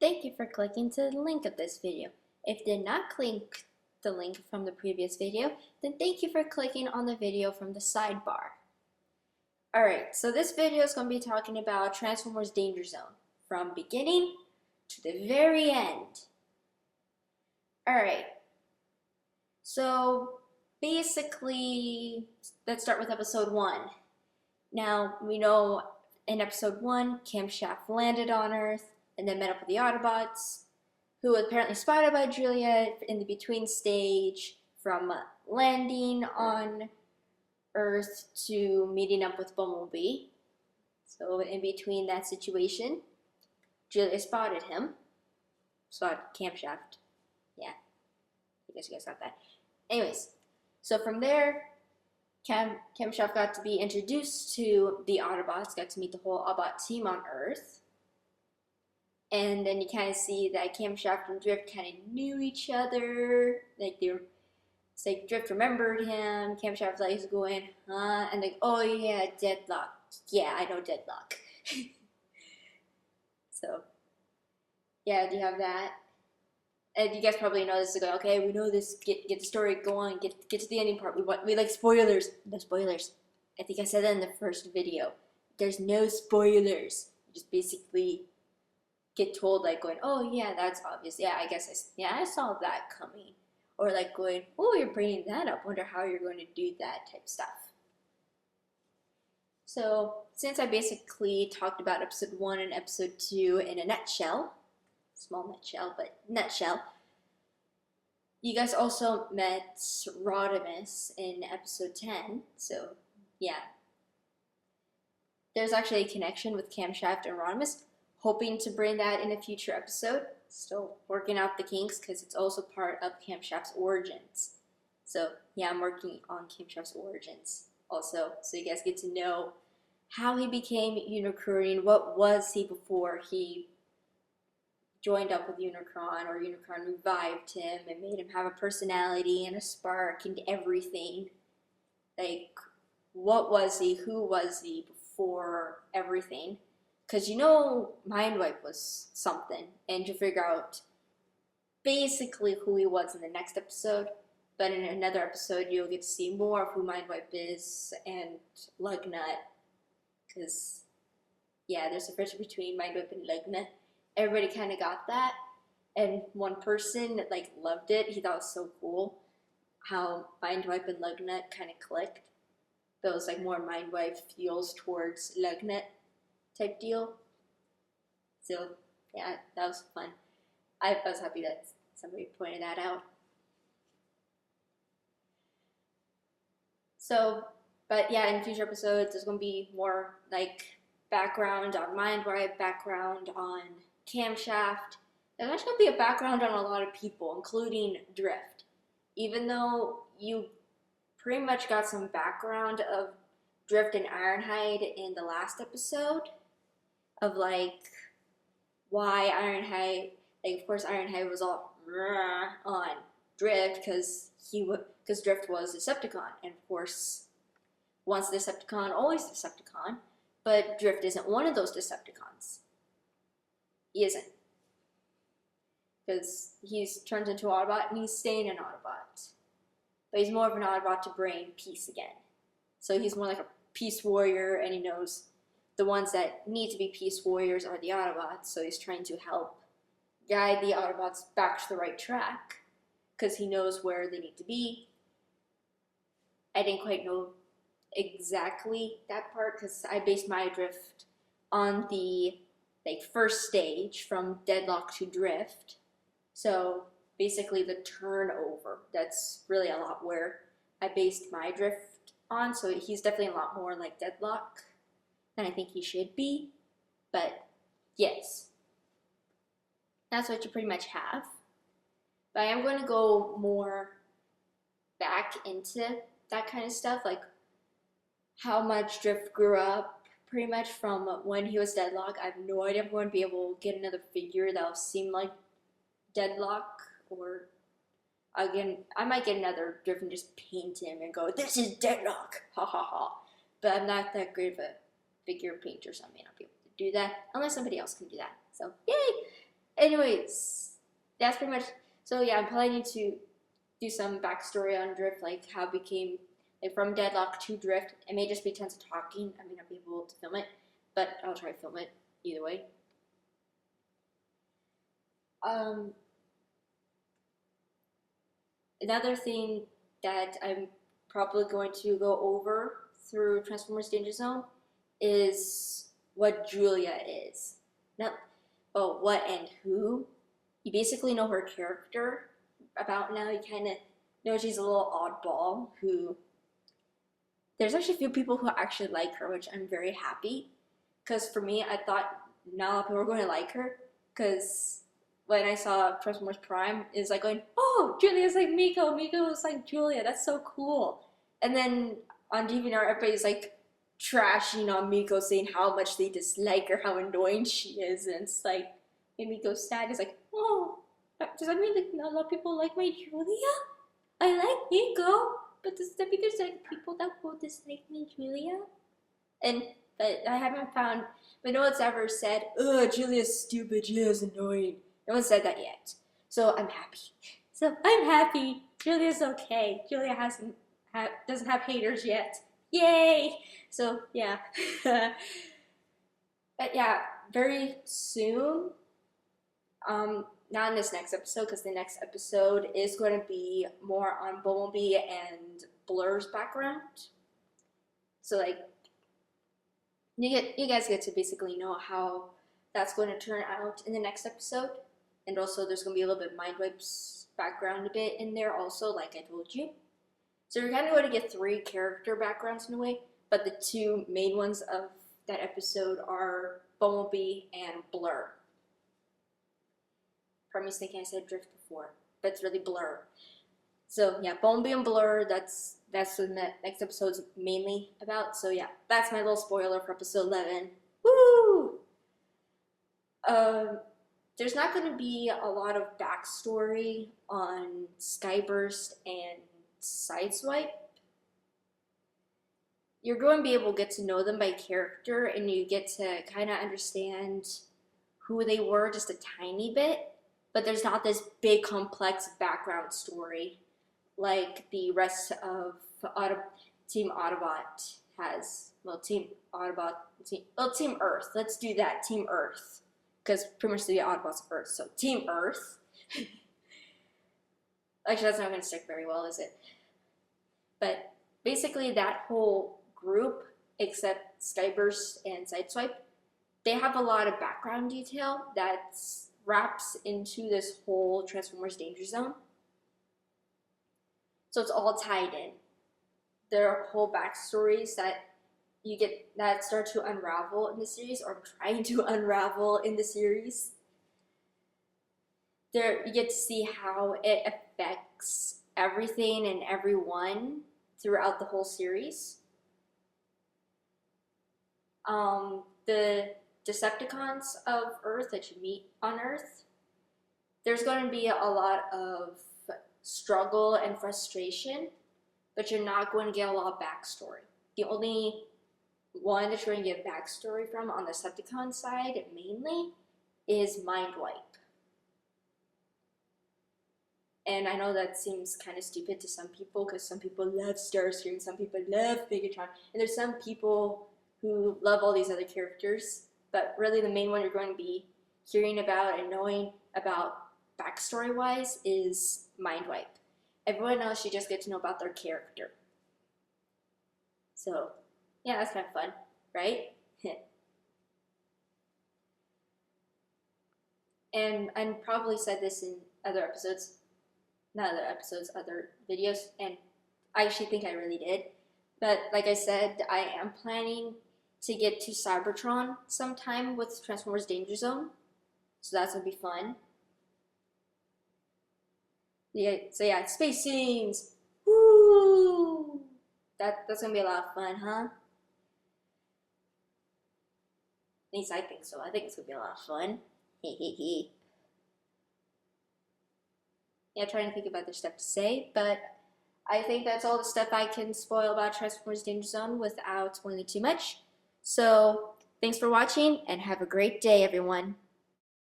Thank you for clicking to the link of this video. If you did not click the link from the previous video, then thank you for clicking on the video from the sidebar. Alright, so this video is going to be talking about Transformers Danger Zone, from beginning to the very end. Alright, so basically, let's start with episode 1. Now, we know in episode 1, Camshaft landed on Earth and then met up with the Autobots, who was apparently spotted by Julia in the between stage from landing on Earth to meeting up with Bumblebee. So in between that situation, Julia spotted him. Spotted Camshaft. Yeah, I guess you guys got that. Anyways, so from there, Camshaft got to be introduced to the Autobots, got to meet the whole Autobot team on Earth. And then you kind of see that Camshaft and Drift kind of knew each other. It's like Drift remembered him. Camshaft like going, huh? And like, oh yeah, Deadlock. Yeah, I know Deadlock. So, yeah, do you have that? And you guys probably know this is going, okay, we know this, get the story, go on, get to the ending part. We like spoilers. No spoilers. I think I said that in the first video. There's no spoilers. You just basically get told, like, going, oh yeah, that's obvious. Yeah, I saw that coming. Or like going, oh, you're bringing that up. Wonder how you're going to do that type stuff. So since I basically talked about episode 1 and episode 2 in a nutshell, small nutshell, but nutshell, you guys also met Rodimus in episode 10. So yeah, there's actually a connection with Camshaft and Rodimus. Hoping to bring that in a future episode. Still working out the kinks because it's also part of Camshaft's origins. So yeah, I'm working on Camshaft's origins also, so you guys get to know how he became Unicron, what was he before he joined up with Unicron, or Unicron revived him and made him have a personality and a spark and everything. Like, what was he, who was he before everything? Because you know Mind Wipe was something, and you'll figure out basically who he was in the next episode, but in another episode you'll get to see more of who Mind Wipe is and Lugnut, because yeah, there's a difference between Mind Wipe and Lugnut. Everybody kind of got that, and one person like loved it. He thought it was so cool how Mind Wipe and Lugnut kind of clicked. But it was like more Mind Wipe feels towards Lugnut type deal. So yeah, that was fun. I was happy that somebody pointed that out. So, but yeah, in future episodes there's going to be more like background on Mind Wipe, background on Camshaft. There's actually going to be a background on a lot of people, including Drift. Even though you pretty much got some background of Drift and Ironhide in the last episode, of like why Ironhide, like of course Ironhide was all on Drift because Drift was Decepticon, and of course once Decepticon, always Decepticon, but Drift isn't one of those Decepticons. He isn't, because he's turned into an Autobot and he's staying an Autobot, but he's more of an Autobot to bring peace again. So he's more like a peace warrior, and he knows the ones that need to be peace warriors are the Autobots, so he's trying to help guide the Autobots back to the right track, because he knows where they need to be. I didn't quite know exactly that part, because I based my Drift on the first stage, from Deadlock to Drift. So basically the turnover, that's really a lot where I based my Drift on, so he's definitely a lot more like Deadlock than I think he should be, but yes, that's what you pretty much have. But I am going to go more back into that kind of stuff, like how much Drift grew up, pretty much from when he was Deadlock. I have no idea if I'm going to be able to get another figure that'll seem like Deadlock, or again, I might get another Drift and just paint him and go, this is Deadlock, ha ha ha. But I'm not that great of a figure painter, so I may not be able to do that unless somebody else can do that. So yay! anyways, that's pretty much. So yeah, I'm planning to do some backstory on Drift, like how it became like from Deadlock to Drift. It may just be tons of talking. I may not be able to film it, but I'll try to film it either way. Another thing that I'm probably going to go over through Transformers Danger Zone is what Julia is. Not what and who. You basically know her character about now. You kind of know she's a little oddball who. There's actually a few people who actually like her, which I'm very happy. Because for me, I thought not a lot of people were going to like her. Because when I saw Transformers Prime, it's like going, oh, Julia's like Miko. Miko is like Julia. That's so cool. And then on DeviantArt, everybody's like trashing on Miko, saying how much they dislike her, how annoying she is. And it's like, made me go sad. It's like, oh, does that mean that not a lot of people like my Julia? I like Miko, but does that mean there's like people that will dislike me Julia? But I haven't found, but no one's ever said, ugh, Julia's stupid, Julia's annoying. No one said that yet. So I'm happy. Julia's okay. Julia doesn't have haters yet. Yay! So yeah. But yeah, very soon, not in this next episode, because the next episode is going to be more on Bumblebee and Blur's background. So like, you guys get to basically know how that's going to turn out in the next episode. And also there's going to be a little bit of Mindwipe's background a bit in there also, like I told you. So you're kind of going to get 3 character backgrounds in a way, but the 2 main ones of that episode are Bumblebee and Blur. Probably thinking I said Drift before, but it's really Blur. So yeah, Bumblebee and Blur, that's what the next episode's mainly about. So yeah, that's my little spoiler for episode 11. Woo! There's not going to be a lot of backstory on Skyburst and Sideswipe. You're going to be able to get to know them by character, and you get to kind of understand who they were just a tiny bit, but there's not this big complex background story like the rest of Team Autobot has. Well, Team Earth. Let's do that, Team Earth. Because pretty much the Autobots are Earth, so Team Earth. Actually, that's not going to stick very well, is it? But basically that whole group, except Skyburst and Sideswipe, they have a lot of background detail that wraps into this whole Transformers Danger Zone. So it's all tied in. There are whole backstories that you get that start to unravel in the series, or trying to unravel in the series. There you get to see how it affects everything and everyone throughout the whole series. The Decepticons of Earth that you meet on Earth, there's going to be a lot of struggle and frustration, but you're not going to get a lot of backstory. The only one that you're going to get backstory from on the Decepticon side mainly is Mindwipe. And I know that seems kind of stupid to some people, because some people love Starscream, some people love Megatron, and there's some people who love all these other characters, but really the main one you're going to be hearing about and knowing about backstory-wise is Mindwipe. Everyone else you just get to know about their character. So, yeah, that's kind of fun, right? And I probably said this in other episodes, other videos, and I actually think I really did. But like I said, I am planning to get to Cybertron sometime with Transformers Danger Zone. So that's going to be fun. Yeah, so yeah, space scenes. Woo! That's going to be a lot of fun, huh? At least I think so. I think it's going to be a lot of fun. Hehehe. Yeah, trying to think of other stuff to say, but I think that's all the stuff I can spoil about Transformers Danger Zone without spoiling too much. So, thanks for watching, and have a great day, everyone.